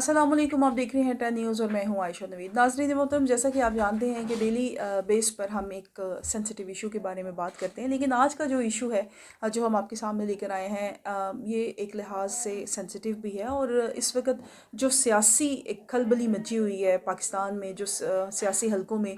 السلام علیکم، آپ دیکھ رہے ہیں 10 نیوز اور میں ہوں عائشہ نوید۔ ناظرین محترم، جیسا کہ آپ جانتے ہیں کہ ڈیلی بیس پر ہم ایک سینسٹیو ایشو کے بارے میں بات کرتے ہیں، لیکن آج کا جو ایشو ہے جو ہم آپ کے سامنے لے کر آئے ہیں، یہ ایک لحاظ سے سینسٹیو بھی ہے، اور اس وقت جو سیاسی ایک کھلبلی مچی ہوئی ہے پاکستان میں، جو سیاسی حلقوں میں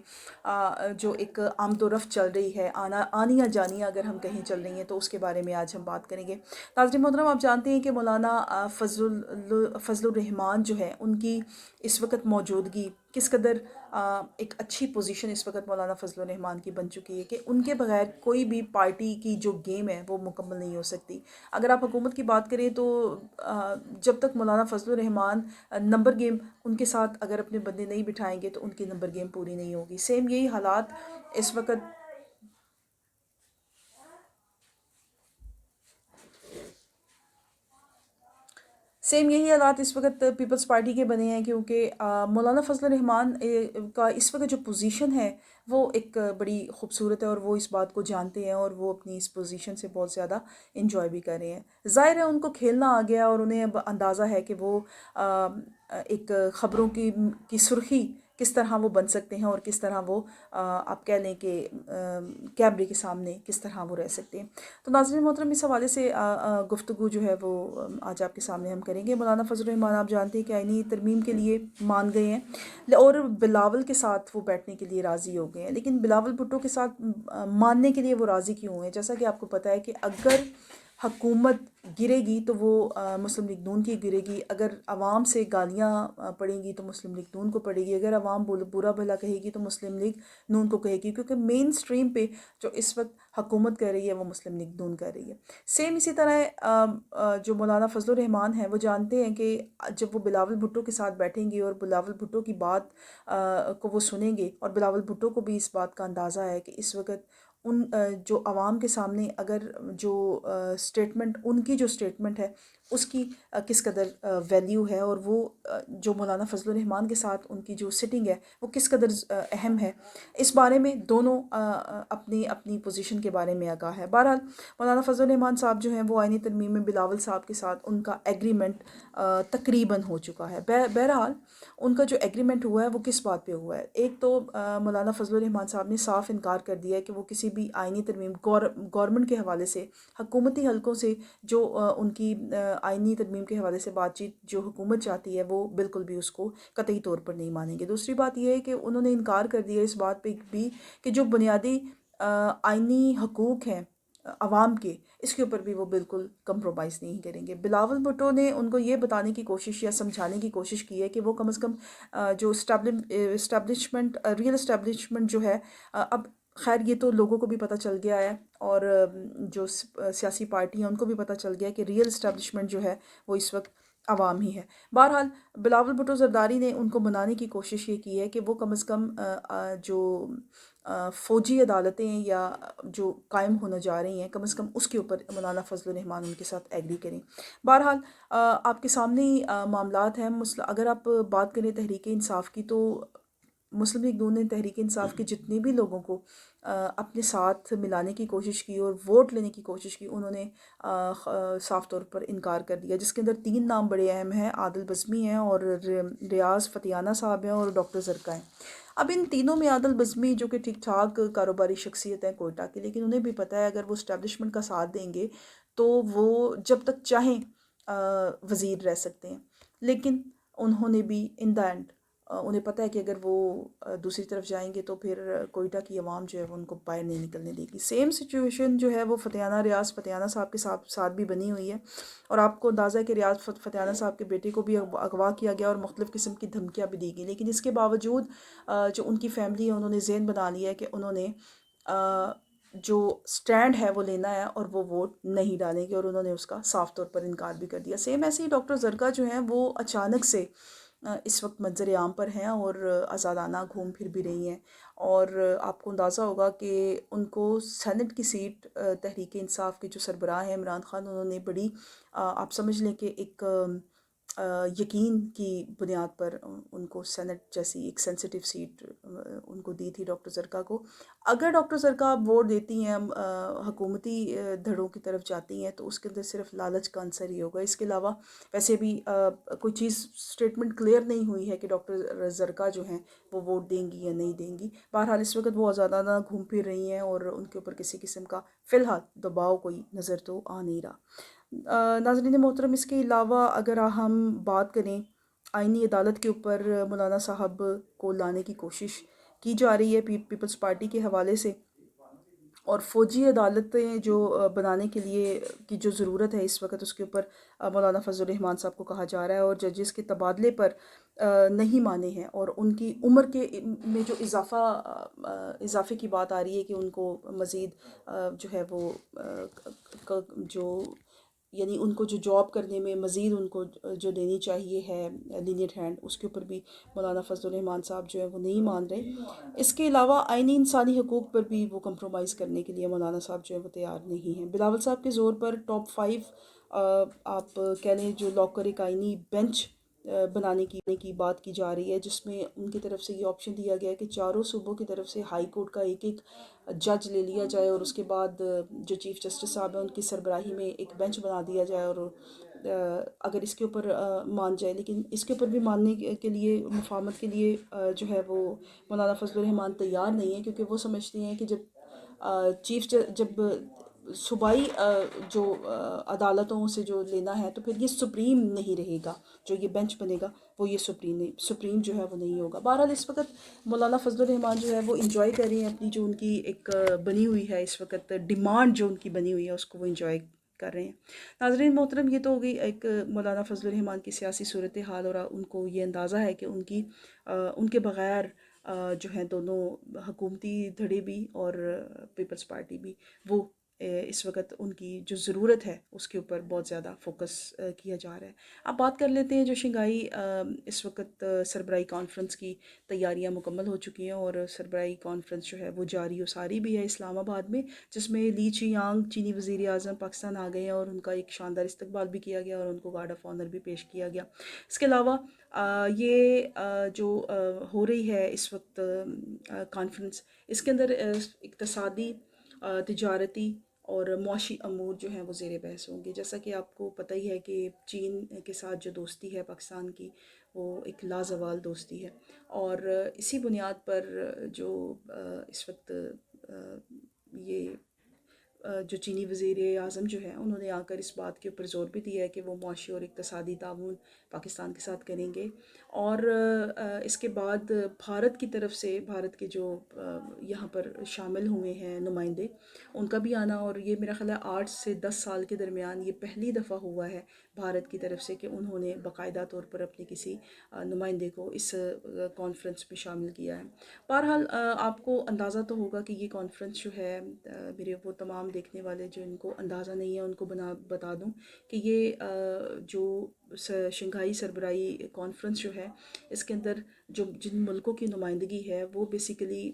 جو ایک آمد و رفت چل رہی ہے، آنیاں جانیاں اگر ہم کہیں چل رہی ہیں، تو اس کے بارے میں آج ہم بات کریں گے۔ ناظرین محترم، آپ جانتے ہیں کہ مولانا فضل الرحمان جو ہے، ان کی اس وقت موجودگی کس قدر ایک اچھی پوزیشن اس وقت مولانا فضل الرحمان کی بن چکی ہے کہ ان کے بغیر کوئی بھی پارٹی کی جو گیم ہے وہ مکمل نہیں ہو سکتی۔ اگر آپ حکومت کی بات کریں تو جب تک مولانا فضل الرحمان نمبر گیم ان کے ساتھ اگر اپنے بندے نہیں بٹھائیں گے تو ان کی نمبر گیم پوری نہیں ہوگی۔ سیم یہی حالات اس وقت پیپلز پارٹی کے بنے ہیں، کیونکہ مولانا فضل الرحمان کا اس وقت جو پوزیشن ہے وہ ایک بڑی خوبصورت ہے، اور وہ اس بات کو جانتے ہیں، اور وہ اپنی اس پوزیشن سے بہت زیادہ انجوائے بھی کر رہے ہیں۔ ظاہر ہے ان کو کھیلنا آ گیا، اور انہیں اب اندازہ ہے کہ وہ ایک خبروں کی سرخی کس طرح وہ بن سکتے ہیں، اور کس طرح وہ آپ کہہ لیں کہ کیمرے کے سامنے کس طرح وہ رہ سکتے ہیں۔ تو ناظرین محترم، اس حوالے سے گفتگو جو ہے وہ آج آپ کے سامنے ہم کریں گے۔ مولانا فضل الرحمان آپ جانتے ہیں کہ آئینی ترمیم کے لیے مان گئے ہیں، اور بلاول کے ساتھ وہ بیٹھنے کے لیے راضی ہو گئے ہیں، لیکن بلاول بھٹو کے ساتھ ماننے کے لیے وہ راضی کیوں ہوئے ہیں؟ جیسا کہ آپ کو پتہ ہے کہ اگر حکومت گرے گی تو وہ مسلم لیگ نون کی گرے گی، اگر عوام سے گالیاں پڑیں گی تو مسلم لیگ نون کو پڑے گی، اگر عوام برا بھلا کہے گی تو مسلم لیگ نون کو کہے گی، کیونکہ مین سٹریم پہ جو اس وقت حکومت کر رہی ہے وہ مسلم لیگ نون کر رہی ہے۔ سیم اسی طرح جو مولانا فضل الرحمان ہیں وہ جانتے ہیں کہ جب وہ بلاول بھٹو کے ساتھ بیٹھیں گے اور بلاول بھٹو کی بات کو وہ سنیں گے، اور بلاول بھٹو کو بھی اس بات کا اندازہ ہے کہ اس وقت ان جو عوام کے سامنے اگر جو سٹیٹمنٹ ان کی جو سٹیٹمنٹ ہے اس کی کس قدر ویلیو ہے، اور وہ جو مولانا فضل الرحمان کے ساتھ ان کی جو سٹنگ ہے وہ کس قدر اہم ہے، اس بارے میں دونوں اپنی اپنی پوزیشن کے بارے میں آگاہ ہے۔ بہرحال مولانا فضل الرحمان صاحب جو ہیں وہ آئینی ترمیم میں بلاول صاحب کے ساتھ ان کا ایگریمنٹ تقریباً ہو چکا ہے۔ بہرحال ان کا جو ایگریمنٹ ہوا ہے وہ کس بات پہ ہوا ہے؟ ایک تو مولانا فضل الرحمان صاحب نے صاف انکار کر دیا ہے کہ وہ کسی بھی آئینی ترمیم گورنمنٹ کے حوالے سے، حکومتی حلقوں سے جو ان کی آئینی ترمیم کے حوالے سے بات چیت جو حکومت چاہتی ہے وہ بالکل بھی اس کو قطعی طور پر نہیں مانیں گے۔ دوسری بات یہ ہے کہ انہوں نے انکار کر دیا اس بات پہ بھی کہ جو بنیادی آئینی حقوق ہیں عوام کے، اس کے اوپر بھی وہ بالکل کمپرومائز نہیں کریں گے۔ بلاول بھٹو نے ان کو یہ بتانے کی کوشش یا سمجھانے کی کوشش کی ہے کہ وہ کم از کم جو اسٹیبلشمنٹ ریئل اسٹیبلشمنٹ جو ہے، اب خیر یہ تو لوگوں کو بھی پتہ چل گیا ہے، اور جو سیاسی پارٹی ہیں ان کو بھی پتہ چل گیا ہے کہ ریئل اسٹیبلشمنٹ جو ہے وہ اس وقت عوام ہی ہے۔ بہرحال بلاول بھٹو زرداری نے ان کو منانے کی کوشش یہ کی ہے کہ وہ کم از کم جو فوجی عدالتیں یا جو قائم ہونے جا رہی ہیں، کم از کم اس کے اوپر مولانا فضل الرحمان ان کے ساتھ ایگری کریں۔ بہرحال آپ کے سامنے ہی معاملات ہیں۔ اگر آپ بات کریں تحریک انصاف کی، تو مسلم لیگ نون نے تحریک انصاف کے جتنے بھی لوگوں کو اپنے ساتھ ملانے کی کوشش کی اور ووٹ لینے کی کوشش کی، انہوں نے صاف طور پر انکار کر دیا، جس کے اندر 3 نام بڑے اہم ہیں، عادل بزمی ہیں، اور ریاض فتیانہ صاحب ہیں، اور ڈاکٹر زرکا ہیں۔ اب ان تینوں میں عادل بزمی جو کہ ٹھیک ٹھاک کاروباری شخصیت ہے کوئٹہ کی، لیکن انہیں بھی پتہ ہے اگر وہ اسٹیبلشمنٹ کا ساتھ دیں گے تو وہ جب تک چاہیں وزیر رہ سکتے ہیں، لیکن انہوں نے بھی ان دا اینڈ انہیں پتہ ہے کہ اگر وہ دوسری طرف جائیں گے تو پھر کوئٹہ کی عوام جو ہے وہ ان کو باہر نہیں نکلنے دے گی۔ سیم سچویشن جو ہے وہ ریاض فتیانہ صاحب کے ساتھ بھی بنی ہوئی ہے، اور آپ کو اندازہ ہے کہ ریاض فتیانہ صاحب کے بیٹے کو بھی اغوا کیا گیا اور مختلف قسم کی دھمکیاں بھی دی گئی، لیکن اس کے باوجود جو ان کی فیملی ہے انہوں نے ذہن بنا لیا ہے کہ انہوں نے جو سٹینڈ ہے وہ لینا ہے اور وہ ووٹ نہیں ڈالیں گے، اور انہوں نے اس کا صاف طور پر انکار بھی کر دیا۔ سیم ایسے ہی ڈاکٹر زرکا جو ہیں وہ اچانک سے اس وقت منظر عام پر ہیں اور آزادانہ گھوم پھر بھی رہی ہیں، اور آپ کو اندازہ ہوگا کہ ان کو سینٹ کی سیٹ تحریک انصاف کے جو سربراہ ہیں عمران خان، انہوں نے بڑی آپ سمجھ لیں کہ ایک یقین کی بنیاد پر ان کو سینٹ جیسی ایک سینسٹیو سیٹ ان کو دی تھی ڈاکٹر زرکا کو. اگر ڈاکٹر زرکا اب ووٹ دیتی ہیں، حکومتی دھڑوں کی طرف جاتی ہیں، تو اس کے اندر صرف لالچ کا عنصر ہی ہوگا. اس کے علاوہ ویسے بھی کوئی چیز اسٹیٹمنٹ کلیئر نہیں ہوئی ہے کہ ڈاکٹر زرکا جو ہیں وہ ووٹ دیں گی یا نہیں دیں گی. بہرحال اس وقت وہ آزادانہ گھوم پھر رہی ہیں اور ان کے اوپر کسی قسم کا فی الحال دباؤ کوئی نظر تو آ نہیں رہا. ناظرین محترم، اس کے علاوہ اگر ہم بات کریں آئینی عدالت کے اوپر، مولانا صاحب کو لانے کی کوشش کی جا رہی ہے پیپلز پارٹی کے حوالے سے، اور فوجی عدالتیں جو بنانے کے لیے کی جو ضرورت ہے اس وقت، اس کے اوپر مولانا فضل الرحمان صاحب کو کہا جا رہا ہے. اور ججز کے تبادلے پر نہیں مانے ہیں، اور ان کی عمر کے میں جو اضافے کی بات آ رہی ہے کہ ان کو مزید جو ہے وہ جو یعنی ان کو جو جاب کرنے میں مزید ان کو جو دینی چاہیے ہے لینیٹ ہینڈ، اس کے اوپر بھی مولانا فضل الرحمان صاحب جو ہے وہ نہیں مان رہے. اس کے علاوہ آئینی انسانی حقوق پر بھی وہ کمپرومائز کرنے کے لیے مولانا صاحب جو ہے وہ تیار نہیں ہیں. بلاول صاحب کے زور پر ٹاپ 5 آپ کہہ لیں جو لاکر ایک آئینی بینچ بنانے کی بات کی جا رہی ہے، جس میں ان کی طرف سے یہ آپشن دیا گیا ہے کہ چاروں صوبوں کی طرف سے ہائی کورٹ کا ایک جج لے لیا جائے، اور اس کے بعد جو چیف جسٹس صاحب ہیں ان کی سربراہی میں ایک بینچ بنا دیا جائے. اور اگر اس کے اوپر مان جائے، لیکن اس کے اوپر بھی ماننے کے لیے، مفاہمت کے لیے جو ہے وہ مولانا فضل الرحمان تیار نہیں ہے، کیونکہ وہ سمجھتے ہیں کہ جب صوبائی جو عدالتوں سے جو لینا ہے، تو پھر یہ سپریم نہیں رہے گا. جو یہ بینچ بنے گا وہ یہ سپریم جو ہے وہ نہیں ہوگا. بہرحال اس وقت مولانا فضل الرحمان جو ہے وہ انجوائے کر رہی ہیں اپنی جو ان کی ایک بنی ہوئی ہے اس وقت ڈیمانڈ، جو ان کی بنی ہوئی ہے اس کو وہ انجوائے کر رہے ہیں. ناظرین محترم، یہ تو ہو گئی ایک مولانا فضل الرحمان کی سیاسی صورتحال، اور ان کو یہ اندازہ ہے کہ ان کے بغیر جو ہیں دونوں حکومتی دھڑے بھی اور پیپلز پارٹی بھی، وہ اس وقت ان کی جو ضرورت ہے اس کے اوپر بہت زیادہ فوکس کیا جا رہا ہے. اب بات کر لیتے ہیں جو شنگھائی اس وقت سربراہی کانفرنس کی تیاریاں مکمل ہو چکی ہیں، اور سربراہی کانفرنس جو ہے وہ جاری و ساری بھی ہے اسلام آباد میں، جس میں لی چیانگ چینی وزیر اعظم پاکستان آ گئے ہیں، اور ان کا ایک شاندار استقبال بھی کیا گیا اور ان کو گارڈ آف آنر بھی پیش کیا گیا. اس کے علاوہ یہ جو ہو رہی ہے اس وقت کانفرنس، اس کے اندر اقتصادی، تجارتی اور معاشی امور جو ہیں وہ زیر بحث ہوں گے. جیسا کہ آپ کو پتہ ہی ہے کہ چین کے ساتھ جو دوستی ہے پاکستان کی، وہ ایک لازوال دوستی ہے، اور اسی بنیاد پر جو اس وقت یہ جو چینی وزیر اعظم جو ہے، انہوں نے آ کر اس بات کے اوپر زور بھی دیا ہے کہ وہ معاشی اور اقتصادی تعاون پاکستان کے ساتھ کریں گے. اور اس کے بعد بھارت کی طرف سے، بھارت کے جو یہاں پر شامل ہوئے ہیں نمائندے، ان کا بھی آنا، اور یہ میرا خیال ہے 8 سے 10 سال کے درمیان یہ پہلی دفعہ ہوا ہے بھارت کی طرف سے کہ انہوں نے باقاعدہ طور پر اپنے کسی نمائندے کو اس کانفرنس میں شامل کیا ہے. بہرحال آپ کو اندازہ تو ہوگا کہ یہ کانفرنس جو ہے، میرے وہ تمام دیکھنے والے جو ان کو اندازہ نہیں ہے ان کو بتا دوں کہ یہ جو شنگھائی سربراہی کانفرنس جو ہے، اس کے اندر جن ملکوں کی نمائندگی ہے، وہ بیسیکلی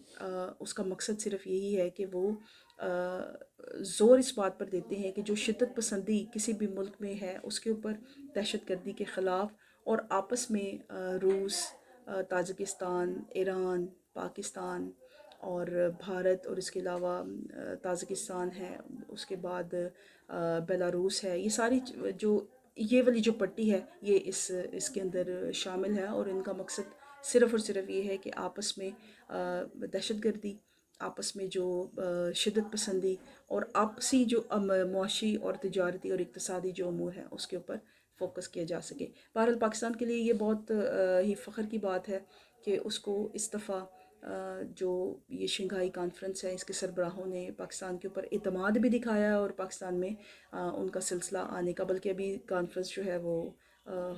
اس کا مقصد صرف یہی ہے کہ وہ زور اس بات پر دیتے ہیں کہ جو شدت پسندی کسی بھی ملک میں ہے اس کے اوپر، دہشت گردی کے خلاف، اور آپس میں روس، تاجکستان، ایران، پاکستان اور بھارت، اور اس کے علاوہ تاجکستان ہے، اس کے بعد بیلاروس ہے، یہ ساری یہ والی جو پٹی ہے یہ اس کے اندر شامل ہے. اور ان کا مقصد صرف اور صرف یہ ہے کہ آپس میں دہشت گردی، آپس میں جو شدت پسندی، اور آپسی جو معاشی اور تجارتی اور اقتصادی جو امور ہیں اس کے اوپر فوکس کیا جا سکے. بہرحال پاکستان کے لیے یہ بہت ہی فخر کی بات ہے کہ اس کو اس دفعہ جو یہ شنگھائی کانفرنس ہے، اس کے سربراہوں نے پاکستان کے اوپر اعتماد بھی دکھایا ہے، اور پاکستان میں ان کا سلسلہ آنے کا، بلکہ ابھی کانفرنس جو ہے وہ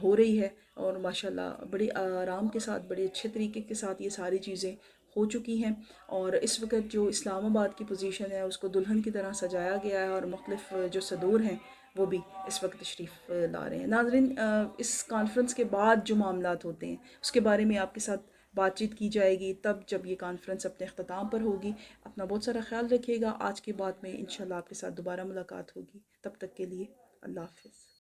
ہو رہی ہے، اور ماشاءاللہ بڑی آرام کے ساتھ، بڑے اچھے طریقے کے ساتھ یہ ساری چیزیں ہو چکی ہیں. اور اس وقت جو اسلام آباد کی پوزیشن ہے اس کو دلہن کی طرح سجایا گیا ہے، اور مختلف جو صدور ہیں وہ بھی اس وقت تشریف لا رہے ہیں. ناظرین، اس کانفرنس کے بعد جو معاملات ہوتے ہیں اس کے بارے میں آپ کے ساتھ بات چیت کی جائے گی، تب جب یہ کانفرنس اپنے اختتام پر ہوگی. اپنا بہت سارا خیال رکھیے گا. آج کے بعد میں انشاءاللہ آپ کے ساتھ دوبارہ ملاقات ہوگی. تب تک کے لیے اللہ حافظ.